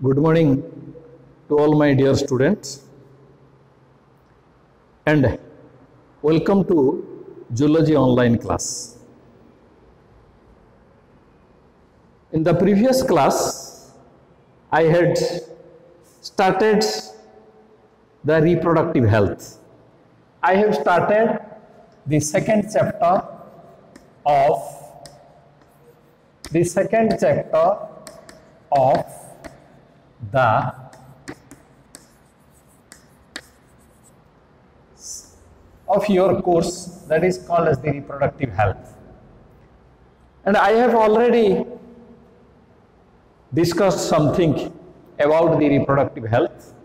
Good morning to all my dear students and welcome to Zoology online class. In the previous class, I had started the reproductive health. I have started the second chapter of your course that is called as the reproductive health. And I have already discussed something about the reproductive health.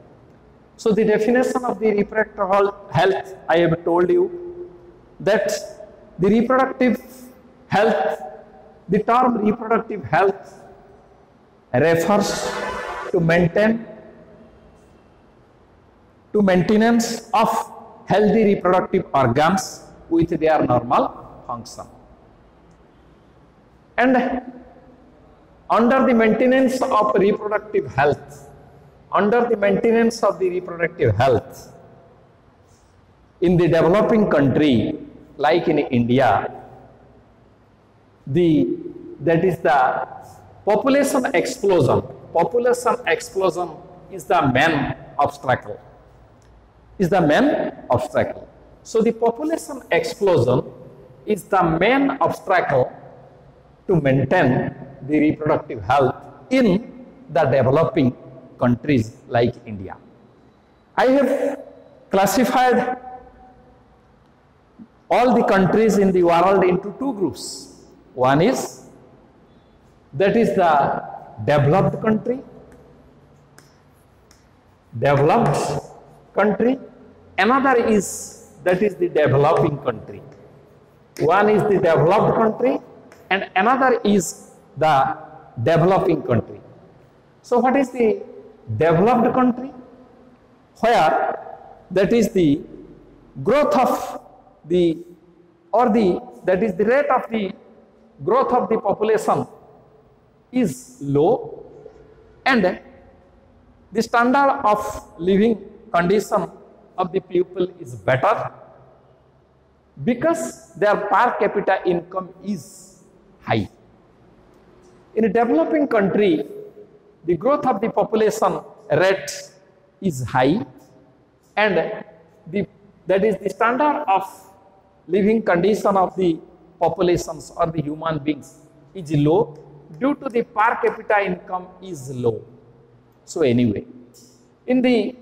So the definition of the reproductive health, I have told you that the reproductive health, the term reproductive health refers to maintenance of healthy reproductive organs with their normal function. And under the maintenance of reproductive health, in the developing country like in India, that is the population explosion. Population explosion is the main obstacle. So the population explosion is the main obstacle to maintain the reproductive health in the developing countries like India. I have classified all the countries in the world into two groups. One is, that is the developed country. Another is, that is the developing country. One is the developed country and another is the developing country. So what is the developed country? Where that is the growth of the rate of the growth of the population is low and the standard of living condition of the people is better because their per capita income is high. In a developing country, the growth of the population rate is high and that is the standard of living condition of the populations or the human beings is low due to the per capita income is low. So anyway, in the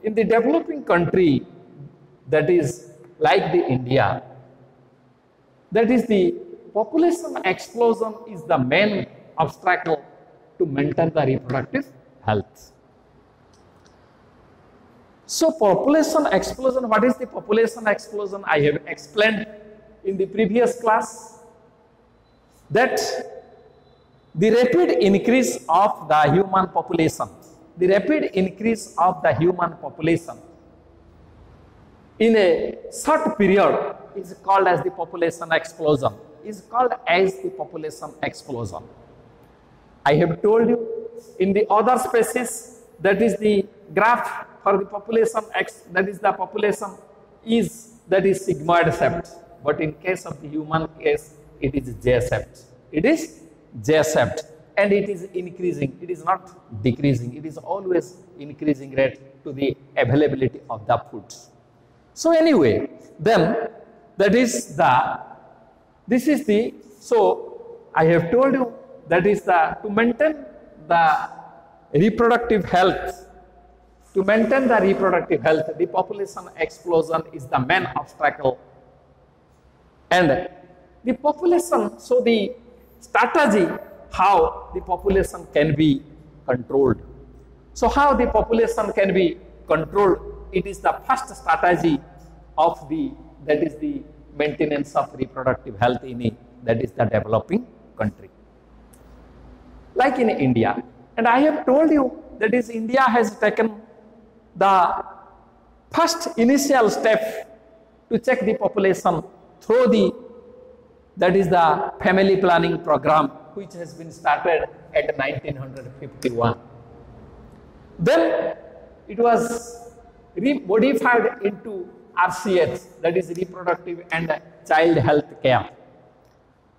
developing country, that is like the India, that is the population explosion is the main obstacle to maintain the reproductive health. So population explosion, what is the population explosion? I have explained in the previous class that the rapid increase of the human population, in a short period is called as the population explosion, I have told you in the other species, that is the graph for the population that is sigmoid shaped, but in case of the human case, it is J-shaped. And it is increasing, it is not decreasing, it is always increasing rate to the availability of the food. So anyway, then so I have told you that is to maintain the reproductive health, the population explosion is the main obstacle. And the population, so the strategy how the population can be controlled. So how the population can be controlled, it is the first strategy of the maintenance of reproductive health in that is the developing country. Like in India, and I have told you that is India has taken the first initial step to check the population through the family planning program which has been started at 1951. Then it was modified into RCH, that is reproductive and child health care,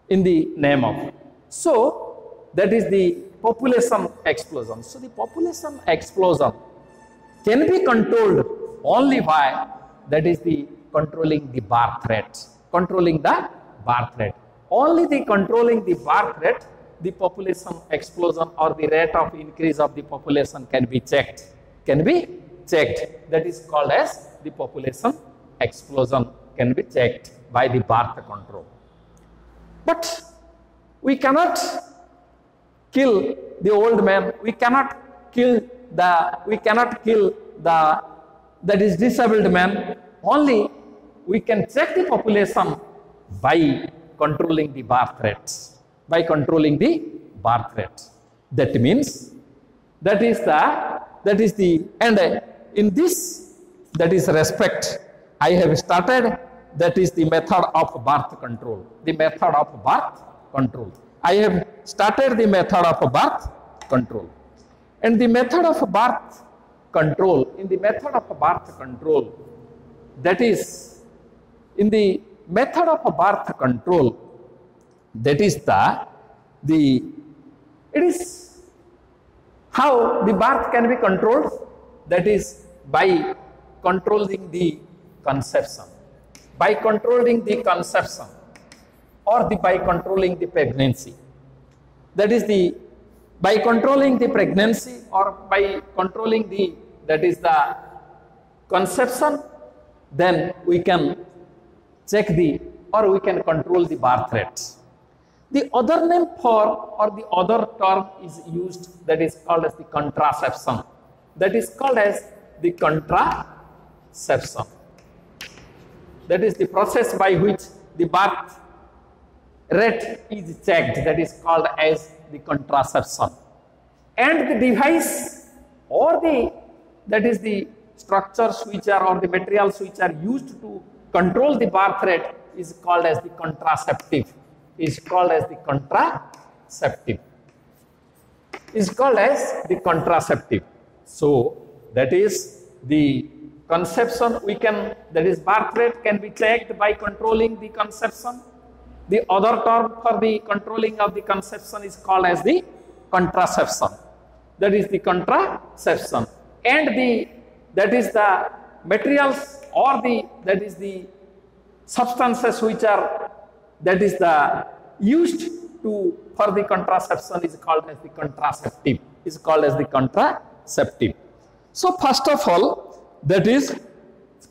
in the name of. So that is the population explosion. So the population explosion can be controlled only by, that is the controlling the birth rate. Controlling the birth rate. Only the controlling the birth rate, the population explosion or the rate of increase of the population can be checked. Can be checked. That is called as the population explosion, can be checked by the birth control. But we cannot kill the old man. We cannot kill the that is disabled man. Only we can check the population by controlling the birth rates. By controlling the birth rate. That means that is the and in this, that is respect, I have started, that is the method of birth control. The method of birth control. I have started the method of birth control. And the method of birth control, in the method of birth control, that is, in the method of birth control, that is it is how the birth can be controlled, that is by controlling the conception. By controlling the conception or by controlling the pregnancy. That is the, by controlling the pregnancy or by controlling the, that is the conception, then we can check the, or we can control the birth rate. The other name for, or the other term is used, that is called as the contraception. That is called as the contraception. That is the process by which the birth rate is checked, that is called as the contraception. And the device or the, that is the structures which are, or the materials which are used to control the birth rate is called as the contraceptive. Is called as the contraceptive. Is called as the contraceptive. So that is the conception we can, that is birth rate can be checked by controlling the conception. The other term for the controlling of the conception is called as the contraception. That is the contraception. And the, that is the materials or the, that is the substances which are, that is the used to for the contraception is called as the contraceptive. Is called as the contraceptive. So first of all, that is,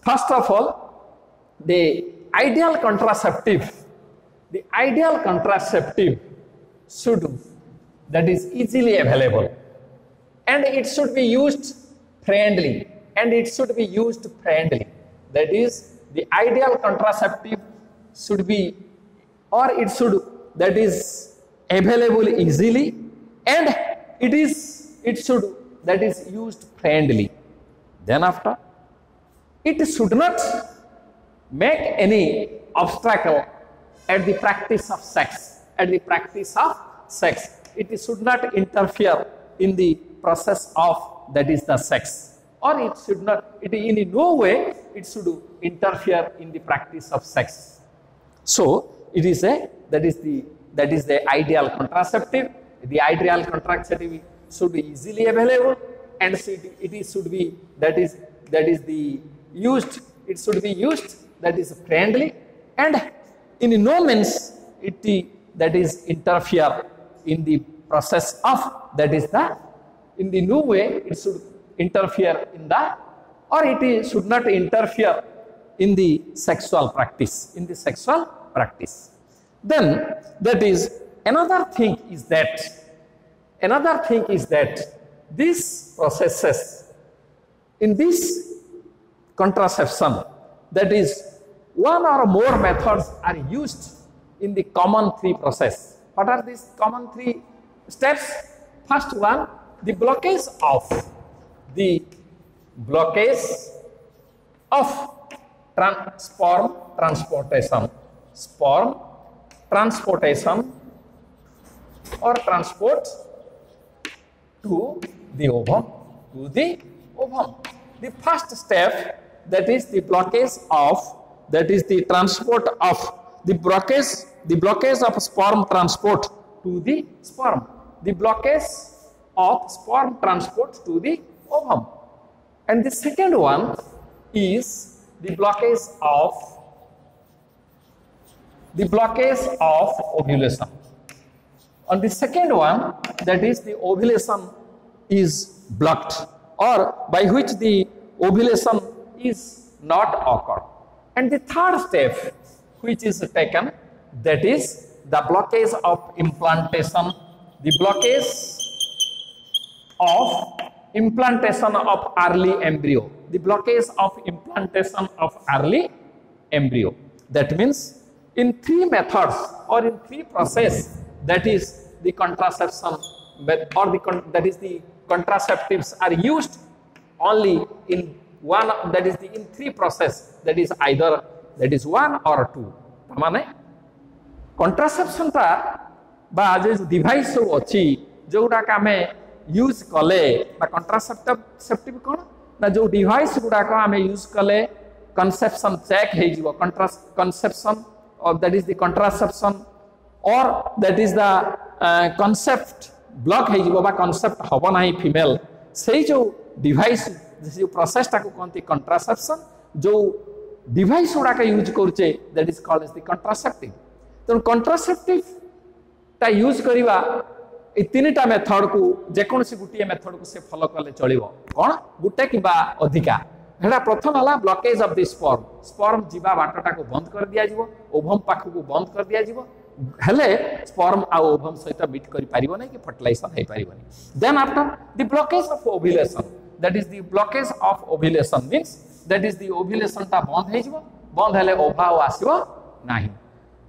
first of all, the ideal contraceptive. The ideal contraceptive should, that is easily available, and it should be used friendly, and it should be used friendly. That is, the ideal contraceptive should be, or it should, that is available easily, and it should, that is used friendly. Then after, it should not make any obstacle at the practice of sex. At the practice of sex, it should not interfere in the process of, that is the sex, or it should not, it in no way it should interfere in the practice of sex. So it is a, that is the ideal contraceptive. The ideal contraceptive should be easily available, and it should be, that is the used, it should be used, that is friendly, and in no means it, that is interfere in the process of, that is the, in the no way it should interfere in the, or it should not interfere in the sexual practice, in the sexual practice. Then that is, another thing is that these processes in this contraception, that is one or more methods are used in the common three process. What are these common three steps? First one, the blockage of sperm transportation or transport to the ovum, The first step, that is the blockage of, that is the transport of the blockage of sperm transport to the sperm, the blockage of sperm transport to the ovum. And the second one is the blockage of ovulation. On the second one, that is the ovulation is blocked, or by which the ovulation is not occur. And the third step which is taken, that is the blockage of implantation, the blockage of implantation of early embryo, the blockage of implantation of early embryo. That means in three methods or in three processes, that is the contraception or that is the contraceptives are used only in one, that is the in three process, that is either that is one or two. माने contraception टा बा जो device सब अच्छी जोटा का हमें use कले ना contraceptive कौन ना जो डिवाइस गुड़ा का हमें यूज कले conception check है जीवो conception or that is the contraception or that is the concept block है जीवो बा concept हवा नहीं female सही जो डिवाइस जो प्रोसेस टा को कौन ती contraception जो डिवाइस गुड़ा का यूज करचे that is called as the contraceptive. तो contraceptive ता यूज करिवा ए तीनटा मेथड को जेकोन से गुटिया मेथड को से फॉलो करले चलिवो कोन गुटे किबा अधिका हेडा प्रथम हला ब्लॉकेज ऑफ द स्पर्म जीवा बाटटा को बंद कर दिया जीवो ओवम पाख को बंद कर दिया जीवो हेले स्पर्म आ ओवम सहित मीट करि पारिबो नै कि फर्टिलाइजेशन हे पारिबो नै. Then after the blockage of ovulation, that is the blockage of ovulation means that is the ovulation ता बंद हे जीवो बंद हेले ओभाव आसीबो नाही.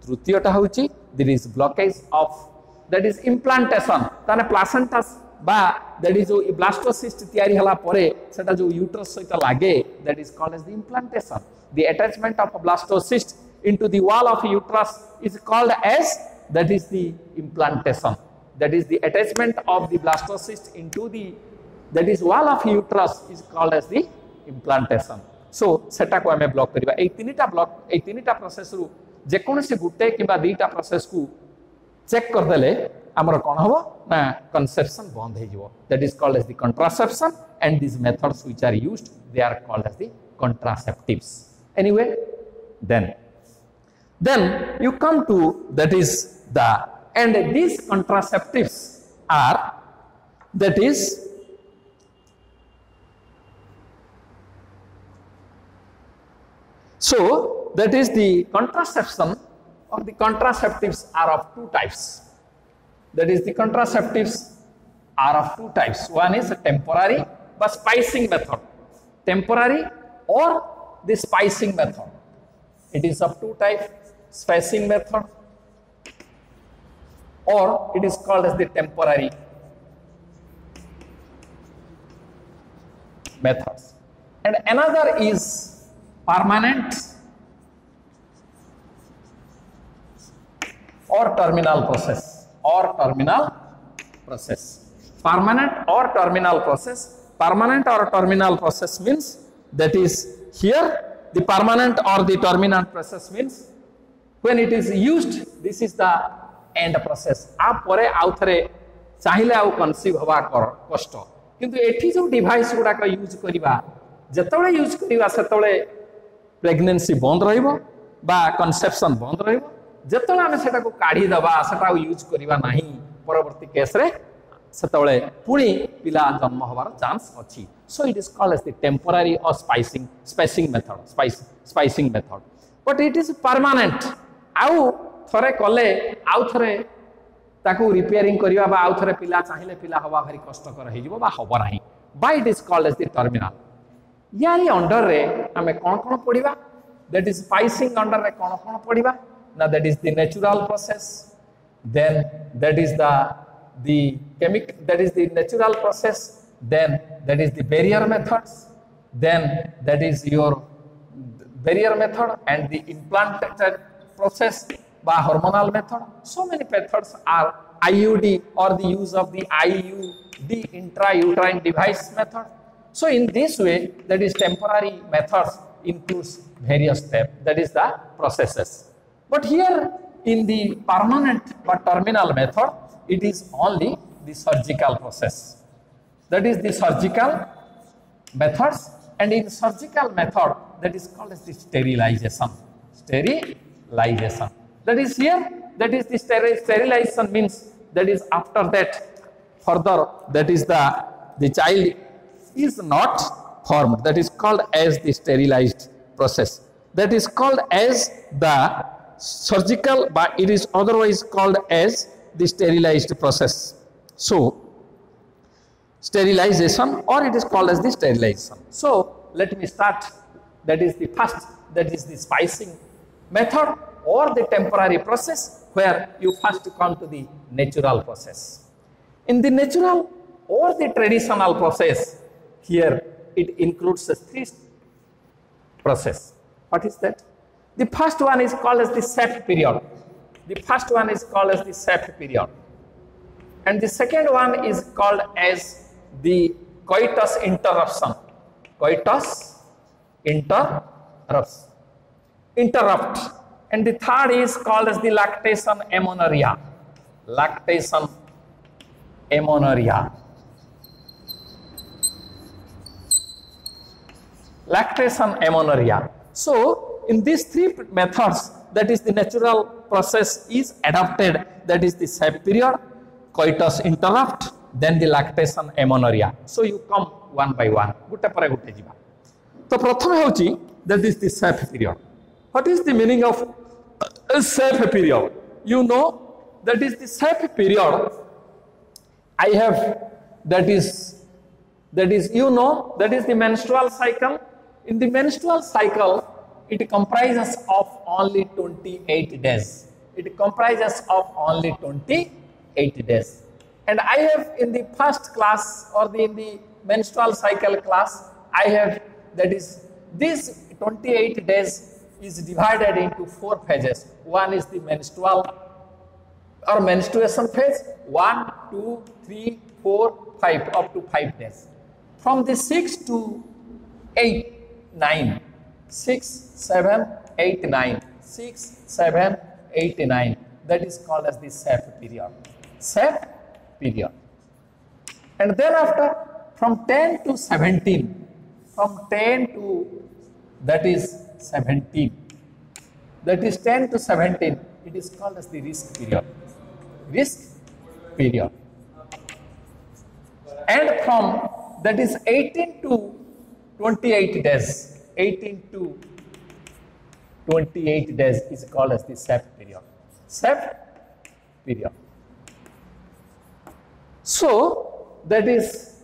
तृतीयटा होची there is blockage of that is implantation ताने प्लासेंटा बा that is जो ब्लास्टोसिस्ट तयारी हला परे सेटा जो यूट्रस सहित लागे that is called as the implantation. The attachment of a blastocyst into the wall of uterus is called as, that is the implantation. That is the attachment of the blastocyst into the, that is wall of uterus is called as the implantation. So सेटा को हमें block करिबा ए तीनटा process रु जे कोनसे गुटे किबा दुईटा process को check कर देले हमर कोन हबो ना कंसेप्शन बंद हे जिवो. That is called as the contraception and this methods which are used they are called as the contraceptives. Anyway, then you come to that is the, and these contraceptives are, that is so that is the contraception or the contraceptives are of two types. That is the contraceptives are of two types. One is a temporary but spicing method. Temporary or the spicing method. It is of two types, spicing method or it is called as the temporary methods. And another is permanent or terminal process, permanent or terminal process. Permanent or terminal process means, that is here the permanent or the terminal process means when it is used, this is the end process. आप परे आउ थरे चाहिले आउ conceive हवा कष्ट, किंतु एठी जो डिवाइस गुडा का यूज करिवा जतळे यूज करिवा सेतळे प्रेगनेंसी बंद रहिबो बा कंसेप्शन बंद रहिबो. जेतळे आमे सेटा को काढी दबा सेटा यूज करिवा नाही परवर्ती केस रे सेतळे पुणी पिला जन्म होबार चांस अछि. So it is called as the temporary or spacing method. But it is permanent. आउ थरे कले आउ थरे ताकू रिपेयरिंग करिवा बा आउ थरे पिला चाहिले पिला हवा भारी कष्ट कर हे जिवो बा हबो नाही. By it is called as the terminal. यारी अंडर रे हमें कोन पढिबा, that is spacing अंडर रे कोन पढिबा. Now that is the natural process, then that is the chemical, that is the natural process, then that is the barrier methods, then that is your barrier method and the implanted process by hormonal method. So many methods are IUD or the use of the IUD, intrauterine device method. So in this way, that is temporary methods includes various steps, that is the processes. But here in the permanent or terminal method, it is only the surgical process. That is the surgical methods, and in surgical method that is called as the sterilization. Sterilization. That is here, that is the sterilization means that is after that further that is the child is not formed. That is called as the sterilized process. That is called as the surgical, but it is otherwise called as the sterilized process. So sterilization, or it is called as the sterilization. So let me start. That is the first, that is the spicing method or the temporary process, where you first come to the natural process. In the natural or the traditional process, here it includes the three process. What is that? The first one is called as the safe period. The first one is called as the safe period. And the second one is called as the coitus interruption. Coitus interrupt. And the third is called as the lactation amenorrhea. Lactation amenorrhea. Lactation amenorrhea. So in these three methods, that is the natural process is adopted, that is the safe period, coitus interrupt, then the lactation amenorrhea. So you come one by one. Gute pare gute jiba. So prathame hochi, that is the safe period. What is the meaning of a safe period? You know, that is the safe period. I have, that is you know, that is the menstrual cycle. In the menstrual cycle, it comprises of only 28 days. It comprises of only 28 days. And I have in the first class or in the menstrual cycle class, I have, that is, this 28 days is divided into 4 phases. One is the menstrual or menstruation phase, 1, 2, 3, 4, 5, up to 5 days. From the 6 to 8, 9, 6, 7, 8, 9, 6, 7, 8, 9. That is called as the safe period. Safe period. And then after, from 10 to 17, from 10 to, that is 17, that is 10 to 17, it is called as the risk period. Risk period. And from, that is 18 to 28 days, 18 to 28 days is called as the safe period. Safe period. So that is,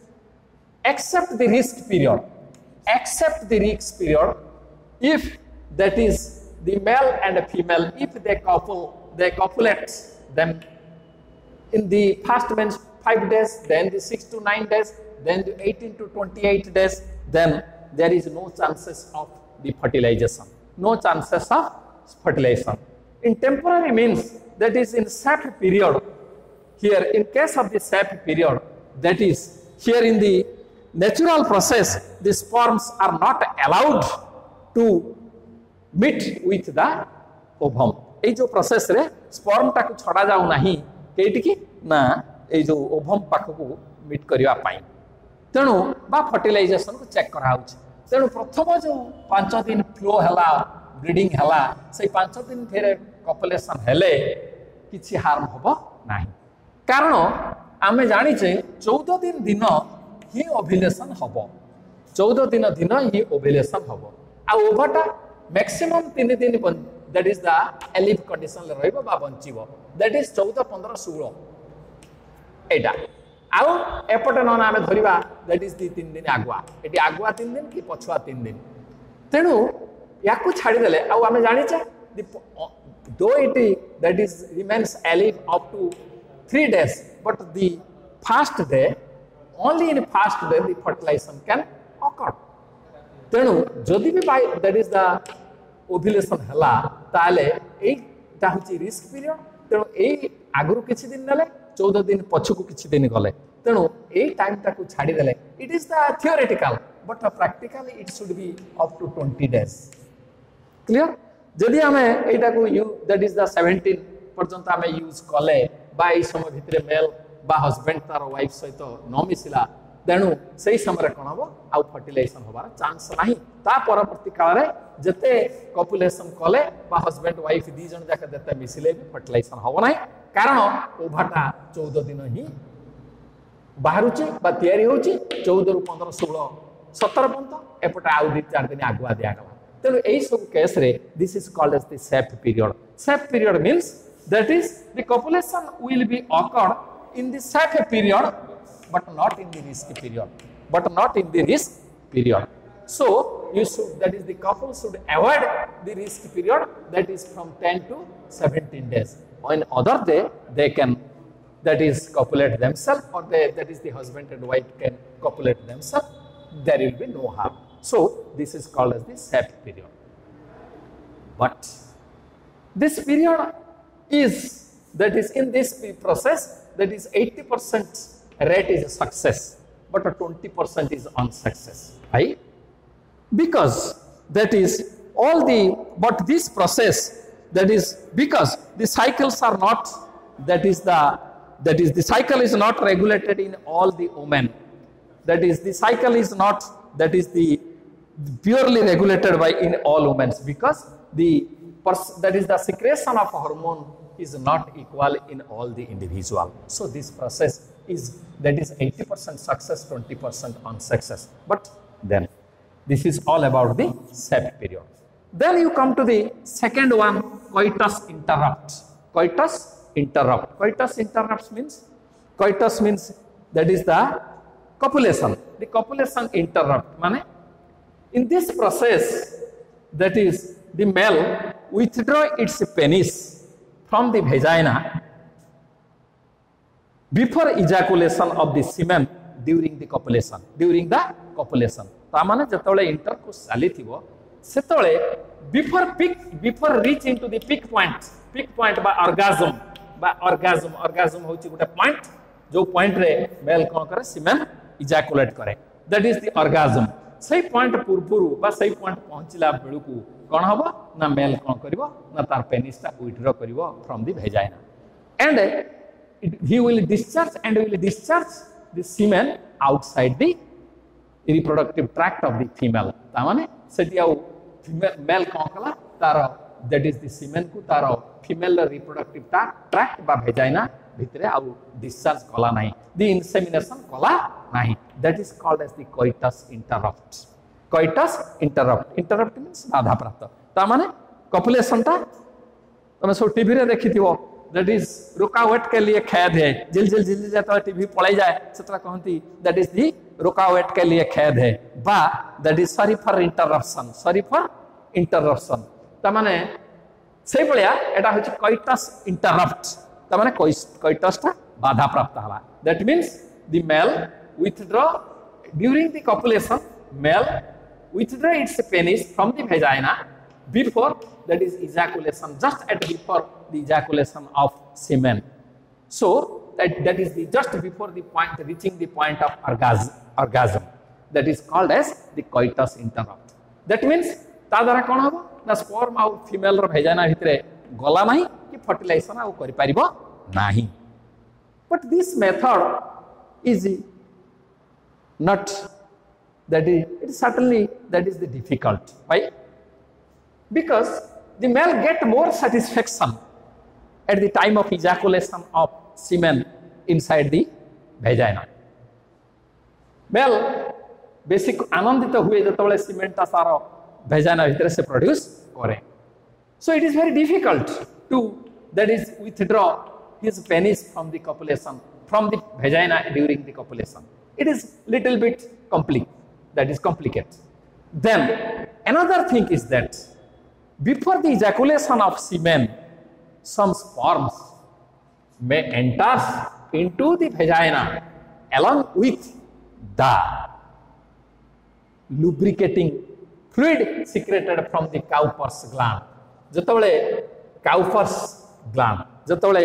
except the risk period, if that is the male and the female, if they copulate them in the first 5 days, then the 6 to 9 days, then the 18 to 28 days, then there is no chances of the fertilization. No chances of fertilization. In temporary means, that is in safe period. Here, in case of the safe period, that is, here in the natural process, the sperms are not allowed to meet with the ovum. ये जो process रे sperm टाकु छड़ा जाऊ नाही केटी की ना ये जो ओभम पाखकु मीट करिया पाई तेणु बा फर्टिलाइजेशन को चेक करा होछ तेणु प्रथम जो 5 दिन फ्लो हला ब्रीडिंग हला से 5 दिन फेरे कॉपुलेशन हेले किछि हार्म होबो नाही कारण आमे जानि छे 14 दिन दिन ही ओव्युलेशन होबो 14 दिन दिन ही ओव्युलेशन होबो आ ओभटा मैक्सिमम 3 दिन that is the alive condition रहिबो बा बंचिबो that is 14 15 16 एटा आउ एपटे न आमे धरिबा that is the 3 दिन आगुआ एटी आगुआ 3 दिन कि पछुआ 3 दिन तेनु याकु छाडी देले आउ आमे जानि छे though it that is remains alive up to 3 days but the first day only in first day the fertilization can occur तेनु जदि भी by that is the ovulation हला ताले एटा होची रिस्क पीरियड तेनु ए आगुरु किछि दिन नेले 14 दिन पछकु किछि दिन गले तेणु ए टाइम टाकू छाड़ी देले it is the theoretical but practically it should be up to 20 days clear जदि आमे एटा को यू दैट इज द 17 पर्यंत आमे यूज कले बा ए समय भितरे मेल बा हस्बैंड तार वाइफ सहित न मिसिला तेणु से समय कौन हम आउ फर्टिलाइजेशन होबार चांस नहीं ता परवर्ती काल रे जते कपुलेशन कले बा हस्बैंड वाइफ दी जन जाके जते मिसिले भी फर्टिलाइजेशन हो नहीं कारण ओभाटा 14 दिन ही बाहरुचे बा तयारी होची 14 रु 15 16 17 पर्यंत एपटे आउ 2-4 दिन आगुआ दिया गला तेणु यही सब केस रे this is called as the safe period means that is the copulation will be occurred in the safe period but not in the risk period so you should that is the couple should avoid the risk period that is from 10 to 17 days on other day they can that is copulate themselves or that is the husband and wife can copulate themselves there will be no harm so this is called as the safe period but this period is that is in this process that is 80% rate is a success but a 20% is unsuccess right because that is all the but this process that is because the cycles are not that is the cycle is not regulated in all the women that is the cycle is not that is the purely regulated by in all women because the that is the secretion of hormone is not equal in all the individual so this process is that is 80% success 20% unsuccess but then this is all about the safe period then you come to the second one coitus interrupts means that is the copulation interrupt mane in this process that is the male withdraw its penis from the vagina before ejaculation of the semen during the copulation ता माने जतले intercourse चली थिबो सेतले before reach into the peak point बा orgasm होची गुटा point जो point रे male cone करे सीमेन ejaculate करे दैट इज द orgasm सही पॉइंट पूर्वरु बा सही पॉइंट पहुंचला बेलकू कोन हबो ना मेल कोन करबो ना तार पेनिस ता विथड्रॉ करबो from the vagina and he will discharge the semen outside the reproductive tract of the female ता माने सेठी आउ मेल कोन कला तार that is the semen को तार female reproductive tract बा वेजाइना भितरे आउ discharge कला नाही the insemination कला नाही that is called as the coitus interrupt means बाधा प्राप्त ता माने copulation ता तमे सब टीवी रे देखिथिबो that is रुकावट के लिए खेद है जिल जाता टीवी पड़े जाए सेतरा कहंती that is the रुकावट के लिए खेद है बा that is sorry for interruption ता माने से भलिया एटा होची coitus interrupt ता माने coitus ता बाधा प्राप्त हला that means the male withdraw during the copulation male withdraw its penis from the vagina before that is ejaculation just at before the ejaculation of semen so that is the just before the point reaching the point of orgasm that is called as the coitus interrupt that means ता द्वारा कोन हबो ना sperm आउ female रो vagina भितरे गला नाही कि fertilisation आउ करि परिबो नाही but this method is not that is it is certainly that is the difficult why because the male get more satisfaction at the time of ejaculation of semen inside the vagina male basic आनंदित हुए जतबले सीमेन ता सारो vagina भितर से produce करे so it is very difficult to that is withdraw his penis from the copulation from the vagina during the copulation it is little bit complicated then another thing is that before the ejaculation of semen some sperms may enter into the vagina along with the lubricating fluid secreted from the Cowper's gland जतबले Cowper's gland जतबले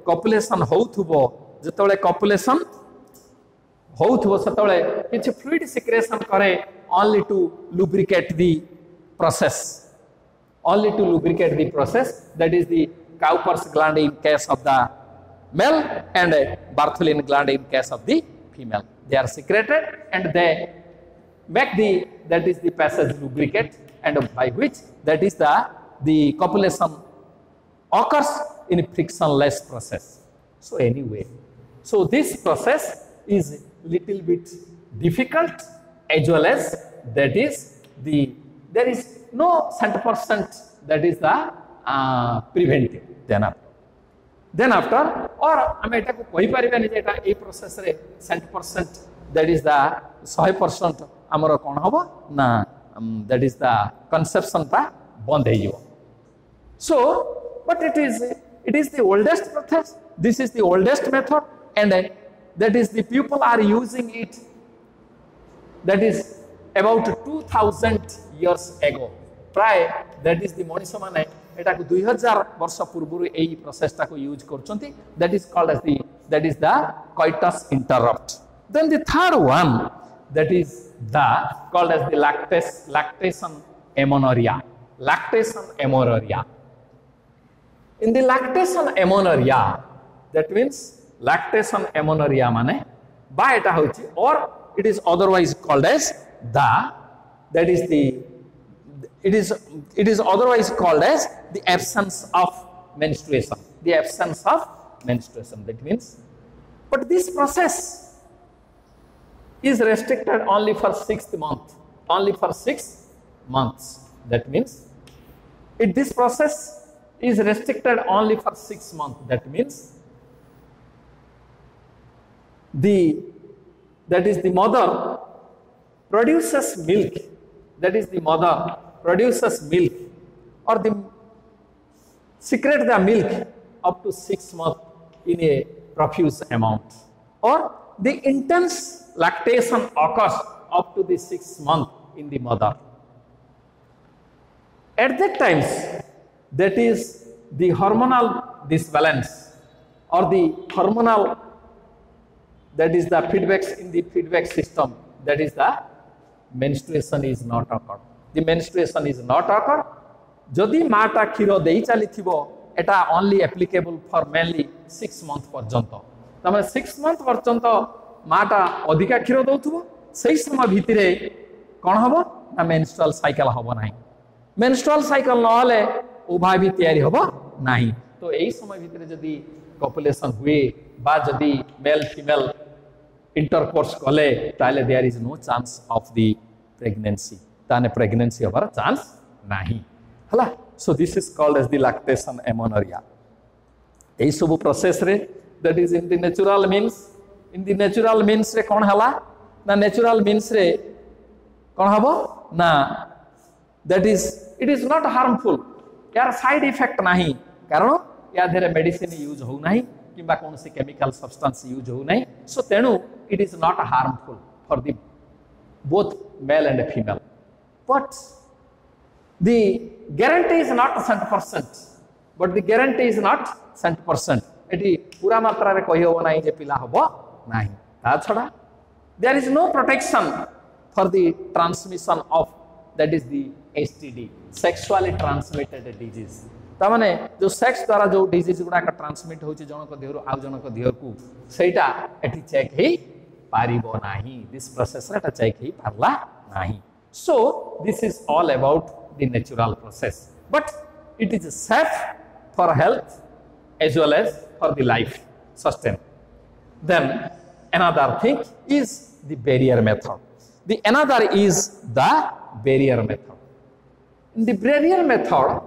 copulation होउथुबो जिते copulation होउथबो सेतबेले किछि fluid secretion करे only to lubricate the process, only to lubricate the process, that is the Cowper's gland in case of the male and Bartholin gland in case of the female. They are secreted and they make the, that is the passage lubricate, and by which that is the copulation occurs in frictionless process. So anyway, so this process is little bit difficult, as well as that is the, there is no 100% that is the preventive. Then after or आम एटा को कहि परिबा नि जेटा a process रे 100% that is the 100% हमर कोन हबो ना that is the conception ता बंद हे जिवो. So but it is the oldest process, this is the oldest method, and that is the people are using it, that is about 2000 years ago. प्राय that is the मनुष्य माने एटा को 2000 वर्ष पूर्व एई प्रोसेस ता को use करचंती, that is called as the, that is the coitus interrupt. Then the third one, that is the called as the lactation amenorrhea. Lactation amenorrhea. In the lactation amenorrhea, that means lactation amenorrhea माने बा एटा होची, or it is otherwise called as the, that is the, it is otherwise called as the absence of menstruation. The absence of menstruation, that means, but this process is restricted only for 6th month, only for 6 months. That means this process is restricted only for 6 months. That means that is the mother produces milk, that is the mother produces milk, or the secrete the milk up to 6 months in a profuse amount, or the intense lactation occurs up to the 6th month in the mother. At that times, that is the hormonal disbalance, or the hormonal, that is the feedbacks in the feedback system, that is the menstruation is not occurred. The menstruation is not occurred. Jodi माटा क्षीर देई चली थिबो, एटा only applicable for mainly 6 months पर्यंत. तमाने 6 months पर्यंत माटा अधिका क्षीर दउथबो, सेही समय भितरे कोन हबो ना menstrual cycle हबो नाही. menstrual cycle न हले उभय भी तयारी हबो नाही. तो एही समय भितरे जदी copulation हुए बा जदी male female intercourse कले, ताले there is no chance of the pregnancy. ताने pregnancy हबार chance नाही. हला. So this is called as the lactation amenorrhea. एही सब process रे, that is in the natural means, in the natural means रे कोन हला ना natural means रे कोन हबो ना, that is it is not harmful. यार side effect नाही, कारण या धेरे medicine यूज हो नाही किबा कोनसी chemical substance यूज हो नाही. So तेनु it is not harmful for the both male and female. But the guarantee is not 100%. But the guarantee is not 100%. Eighty पूरा मात्रा रे कहि होबो नाही जे पिला होबो नाही. ता छडा there is no protection for the transmission of, that is the STD, sexually transmitted disease. ता माने जो सेक्स द्वारा जो डिजीज गुडा का ट्रांसमिट होची जनक देहरु आ जनक देहर को, सेटा एटी चेक हे पारिबो नाही. दिस प्रोसेस रे चेक हे पारला नाही. So this is all about the natural process, but it is safe for health as well as for the life sustain. Then another thing is the barrier method. The another is the barrier method. In the barrier method,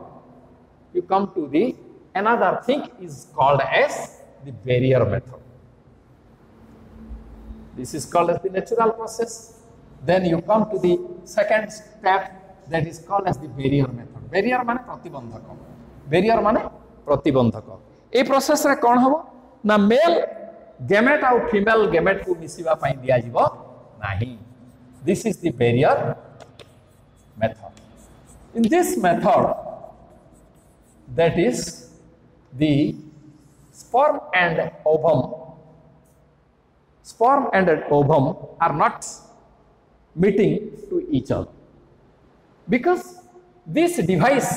you come to the another thing is called as the barrier method. This is called as the natural process. Then you come to the second step, that is called as the barrier method. Barrier माने प्रतिबंधक. Barrier माने प्रतिबंधक. A process रे कोन हबो ना male gamete और female gamete को मिसिबा पई दिया जिवो नाही. This is the barrier method. In this method, that is the sperm and ovum sperm and ovum are not meeting to each other, because this device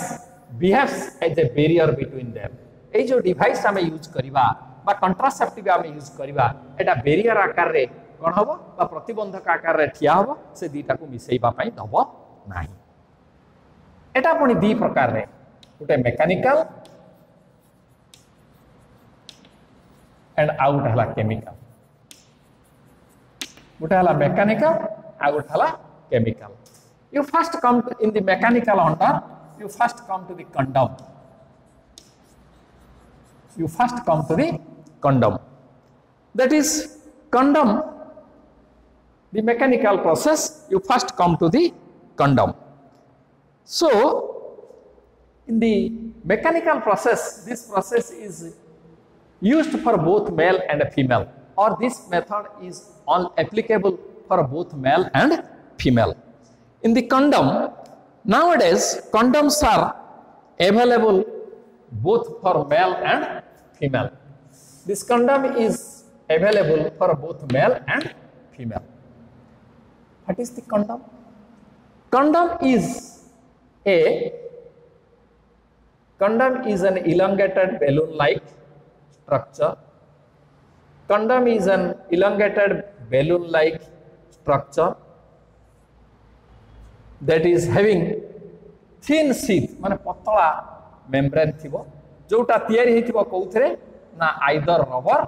behaves as a barrier between them. ये जो device आम use करवा बा contraceptive आम use करवा एटा barrier आकार रे कौन हम बा प्रतिबंधक आकार रे ठिया हम से दीटा को मिसेइबा पई दब नाही। एटा पुणी दी प्रकार रे गोटे मेकानिकल एंड आउट हला केमिकल, गोटे हला मेकानिकल आउट हला chemical. You first come to, in the mechanical order, you first come to the condom. You first come to the condom. That is condom, the mechanical process, you first come to the condom. So, in the mechanical process, this process is used for both male and female, or this method is all applicable for both male and female. In the condom, nowadays condoms are available both for male and female. This condom is available for both male and female. What is the condom? Condom is an elongated balloon-like structure. Condom is an elongated balloon-like structure that is having thin sheath, माने पतला membrane थिबो जोटा तयारी हेतिबो कोउथरे ना either rubber,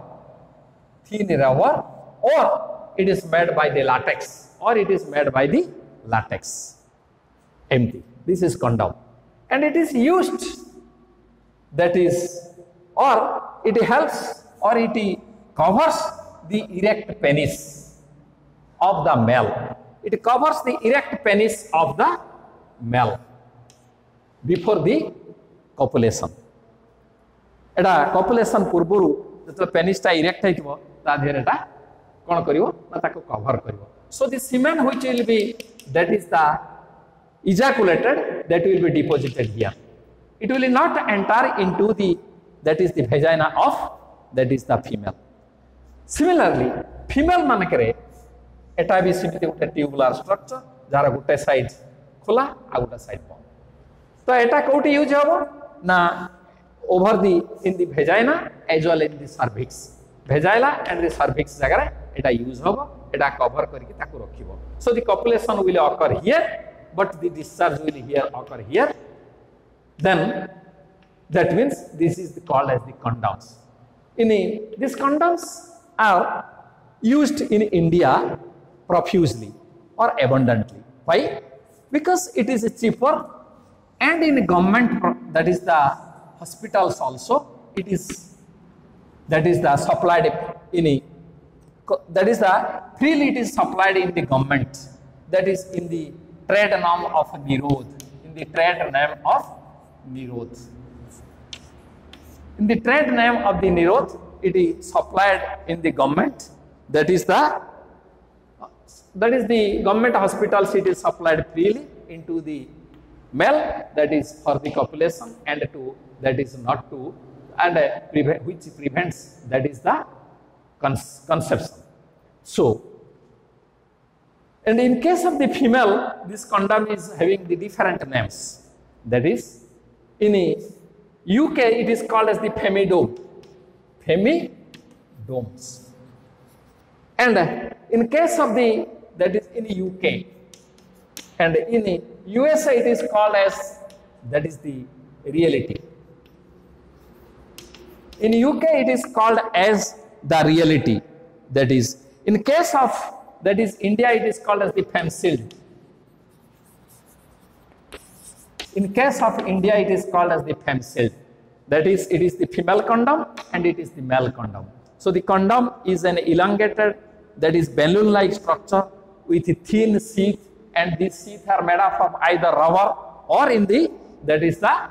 thin rubber, or it is made by the latex, or it is made by the latex. Empty. This is condom, and it is used, that is, or it helps, or it covers the erect penis of the male. It covers the erect penis of the male before the copulation. Etah copulation पूर्वरु Jat penis ता erect हेतिबो ता धेर एटा कोन करिवो ना ताको cover करिवो. So the semen which will be, that is the ejaculated, that will be deposited here. It will not enter into the, that is the vagina of, that is the female. Similarly, female मानकरे एटा भी सिमिति गोटे tubular structure jar गोटे side खुला आ गोटे side बंद. तो एटा कोठी use हबो ना over the in the vagina as well in the cervix. Vagina and the cervix जगह एटा यूज हबो, एटा कवर करके ताको रखिबो. So the copulation will occur here, but the discharge will here occur here. Then that means this is called as the condoms. These condoms are used in India profusely or abundantly. Why? Because it is cheaper, and in government, that is the hospitals also, it is, that is the supplied in a, that is the freely it is supplied in the government, that is in the trade name of Nirodh, in the trade name of Nirodh. In the trade name of the Nirodh, it is supplied in the government, that is the government hospitals, it is supplied freely into the male, that is for the copulation, and to, that is not to, and which prevents, that is the conception. So, and in case of the female, this condom is having the different names. That is, in UK it is called as the femidome, femidomes. And in case of the, that is in UK, and in USA it is called as, that is the reality. In UK it is called as the reality. That is, in case of, that is India, it is called as the femshield. In case of India, it is called as the femshield. That is, it is the female condom and it is the male condom. So the condom is an elongated, that is balloon-like structure with a thin sheath, and these sheaths are made up of either rubber or in the, that is the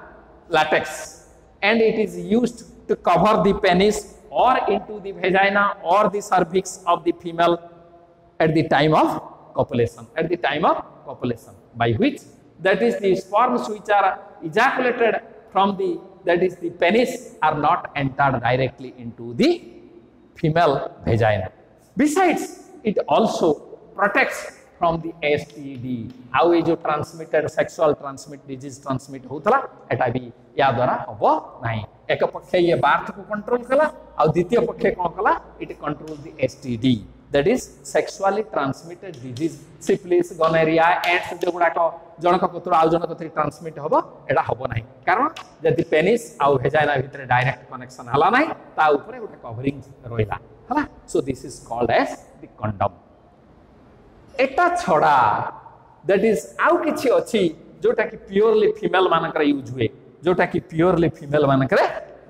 latex, and it is used to cover the penis or into the vagina or the cervix of the female at the time of copulation, by which, that is the sperms which are ejaculated from the, that is the penis, are not entered directly into the female vagina. Besides, it also protects from the STD. आउ ये जो transmitted sexual transmit disease transmit होतला एटा भी या द्वारा हबो नाही. एक पक्षे ये बार्थ को कंट्रोल कला और द्वितीय पक्षे कोन कला it control the STD, that is sexually transmitted disease. syphilis, gonorrhea, AIDS जो गुडा को जण को कतुर आउ जण को ट्रांसमिट हबो एटा हबो नाही. कारण जदि पेनिस आउ वेजाइना भितर डायरेक्ट कनेक्शन हला नाही ता ऊपर गोटे कवरिंग रोइला हला. So this is called as the condom. एटा छड़ा दैट इज आउ किछि अछि जोटा कि प्योरली फीमेल मानकर यूज हुए, जोटा कि प्योरली फीमेल मानकर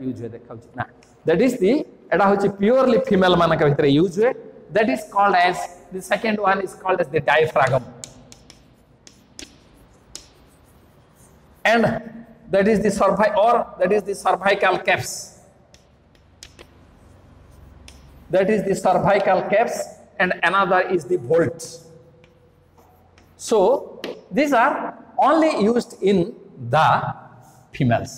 यूज हुए देखाउ छी ना. दैट इज दी एटा होछि प्योरली फीमेल मानकर भितर यूज हुए. That is called as the second one is called as the diaphragm, and that is the cervical caps. That is the cervical caps, and another is the vault. So these are only used in the females.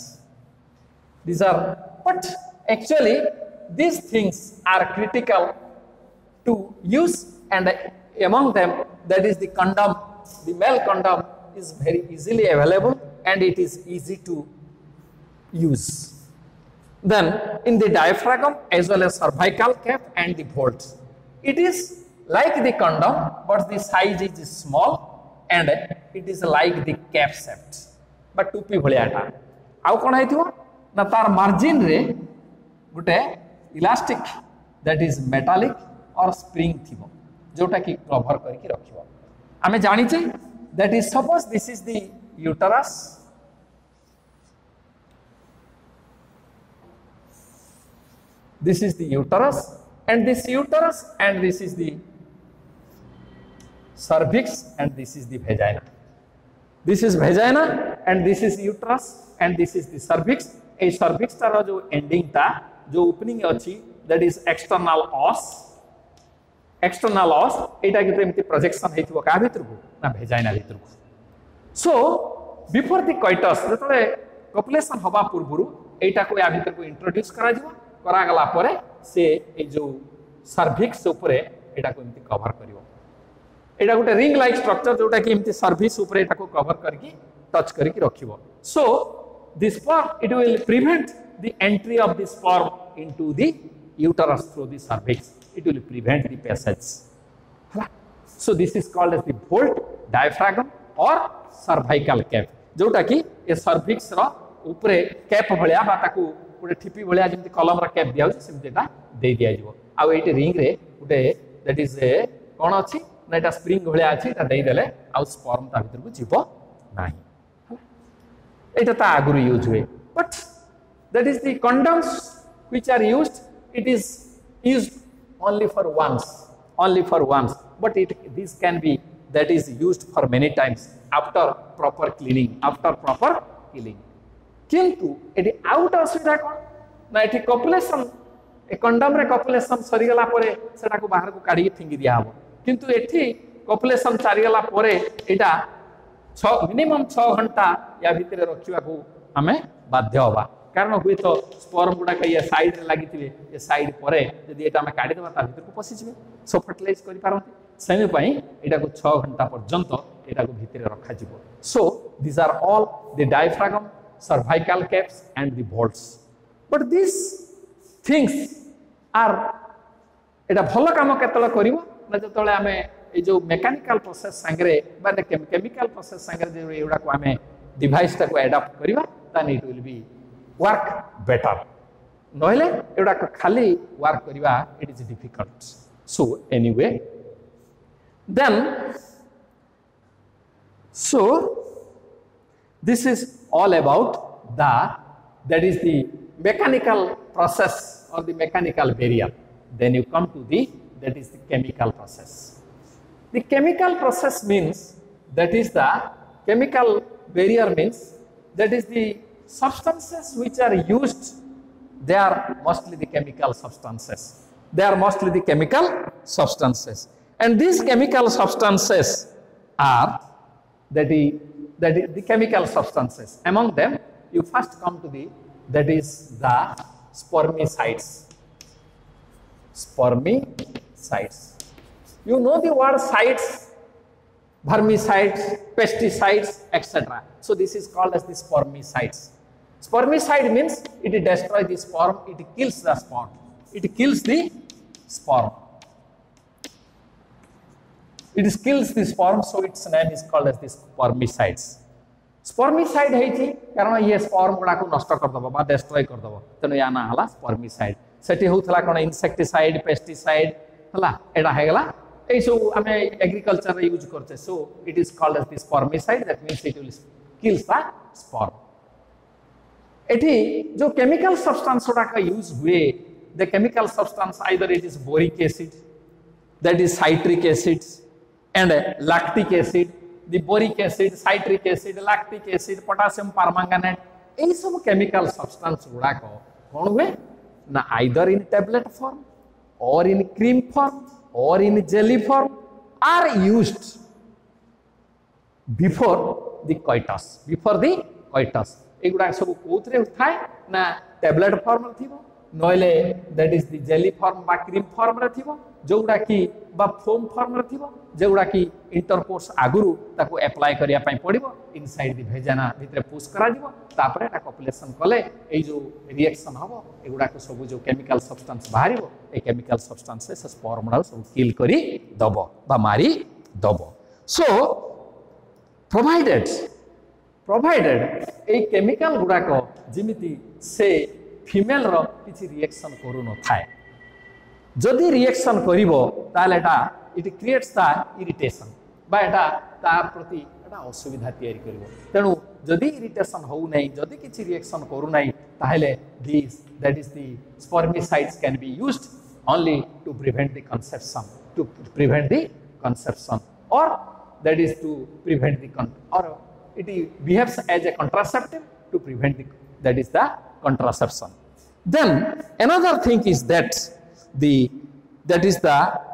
These are, but actually these things are critical to use, and among them that is the condom. The male condom is very easily available and it is easy to use. Then in the diaphragm as well as cervical cap and the vault, it is like the condom but the size is small and it is like the cap shaped, but टूपी भलियाटा. आउ कोन हेतिबो ना तार margin रे गुटे elastic that is metallic और spring थिबो जोटा कि cover करके रखिबो. आमे जानि छै that is suppose this is the uterus, this is the uterus, and this uterus, and this is the cervix, and this is the vagina. This is vagina and this is uterus and this is the cervix. A cervix तार जो ending ता जो opening अछि that is external os. External os एटा के एमती projection हेतिबो का भितर को ना vagina भितर को. So before the coitus जतले copulation हवा पूर्वरु एटा को या भितर को इंट्रोड्यूस करा जिवो, करा गला परे से ए जो सर्विक्स ऊपरे एटा को एमती कवर करिवो. एटा गोटे रिंग लाइक स्ट्रक्चर जोटा कि एमती सर्विस ऊपरे एटा को कवर करके टच करके रखिवो. So this sperm it will prevent the entry of the sperm into the uterus through the cervix. It will prevent the passage. So this is called as the vault, diaphragm or cervical cap, जोटा कि ए cervix रो ऊपरे cap भलिया बा ताकू गोटे ठिपी भलिया जेमति कलम रा cap दिया सेमतिटा दे दिया जिवो. आ एटे रिंग रे गोटे दैट इज कोन अछि ना एटा स्प्रिंग भलिया अछि ता दे देले आ स्पर्म ता भीतर को जीवो नाही. एटा ता आगुरु यूज हुए. But that is the condoms which are used, it is used only for once, but this can be that is used for many times after proper cleaning. किंतु एटी आउट असुविधा कोन ना एटी कॉपुलेशन ए condemn रे copulation सरी गला परे सेटा को बाहर को काढी फिंगी दिया हबो. किंतु एठी कॉपुलेशन सारी गला परे एटा मिनिमम 6 घंटा या भितर रखिबा को हमें बाध्य होबा. कारण हुए तो स्पर्म गुडा ये साइड रे लागिथिबे ये साइड परे यदि एटा हमें काढी देबा ता भितर को पसि जिवे सो फर्टिलाइज करि पारंती. सेमी पई एटा को 6 घंटा पर्यंत एटा को भितर रखा जिवो. So this are all the diaphragm, cervical caps and the vaults. But these things are एटा भलो काम केतले करिवो ना जतले हमें ए जो मेकानिकल प्रोसेस संगरे बा केमिकल प्रोसेस संगरे जे एडा को हमें डिवाइस ता को adapt करिवा then it will be work better. नहले एडा को खाली work करिवा it is difficult. So anyway, then so this is all about that is the mechanical process or the mechanical barrier. Then you come to that is the chemical process. The chemical process means that is the chemical barrier means that is the substances which are used, they are mostly the chemical substances. And these chemical substances are that is the chemical substances. Among them, you first come to that is the spermicides. sites. You know the word sites, vermicides, pesticides, etc. So this is called as the spermicides. Spermicide means it destroys the sperm, it kills the sperm. It kills the sperm. It kills the sperm, so its name is called as the spermicides. Spermicide है कारण ये sperm गुड़ा को नष्ट कर दबो बा destroy कर दबो तेनो या ना हला स्पर्मिसाइड सेठी होथला कोन इंसेक्टिसाइड पेस्टिसाइड हला एडा हेगला ए सो हमें एग्रीकल्चर रे यूज करते so it is called as the spermicide that means it will kills the sperm एठी जो केमिकल सब्सटेंस गुड़ा का यूज हुए the chemical substance either it is boric acid that is citric acid and lactic acid the boric acid, citric acid, lactic acid, potassium permanganate, ये सब chemical substance गुड़ा को कौन हुए ना either in tablet form or in cream form or in jelly form are used before the coitus. Before the coitus. ये गुड़ा सब कोतरे उठाए ना tablet form रखिबो नोले that is the jelly form बा cream form रखिबो जो गुड़ा की बा फोम फॉर्म रखिबो जे गुड़ा की इंटरकोर्स आगुरु ताको अप्लाई करिया पई पड़िबो इनसाइड दी भेजाना भितरे पुश करा दिबो तापरे एटा कॉपुलेशन कले ए जो रिएक्शन हबो ए गुड़ा को सब जो केमिकल सब्सटेंस बाहरिबो ए केमिकल सब्सटेंस से स्पर्म डा सब किल करी दबो बा मारी दबो सो प्रोवाइडेड ए केमिकल गुड़ा को जिमिति से फीमेल रो किछि रिएक्शन करू न थाए जदि रिएक्शन करिवो ताले एटा इट क्रिएट्स द इरिटेशन बा एटा ता प्रति एटा असुविधा तयारी करिवो तेनु जदि इरिटेशन हो नै जदि किछि रिएक्शन करू नै ताहेले this that is the spermicides can be used only to prevent the conception और that is to prevent the और it behaves as a contraceptive to prevent that is the contraception. Then another thing is that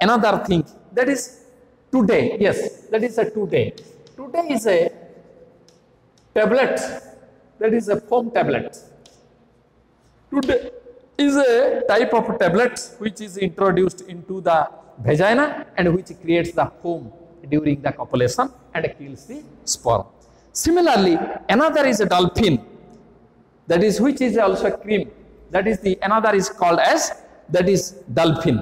another thing that is today. Yes, that is a today. Today is a tablet. That is a foam tablet. Today is a type of tablet which is introduced into the vagina and which creates the foam during the copulation and kills the sperm. Similarly, another is a dolphin. That is which is also a cream. That is the another is called as that is dolphin,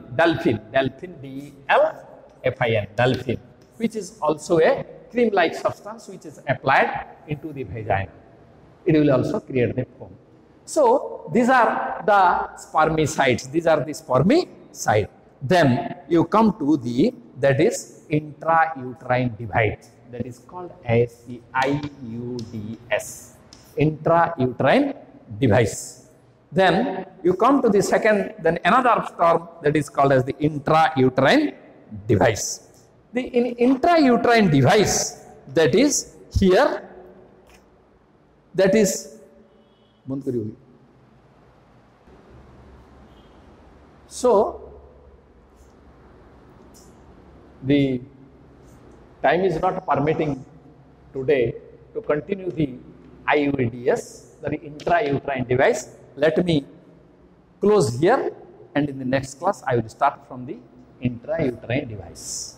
D-E-L-F-I-N, dolphin, which is also a cream-like substance which is applied into the vagina. It will also create the foam. So these are the spermicides. These are the spermicide. Then you come to the that is intrauterine device. That is called as the IUDs, intrauterine device. Then you come to the second, then another term that is called as the intrauterine device. The intrauterine device that is here, that is so the time is not permitting today to continue the IUDs, the intrauterine device. Let me close here and in the next class I will start from the intrauterine device.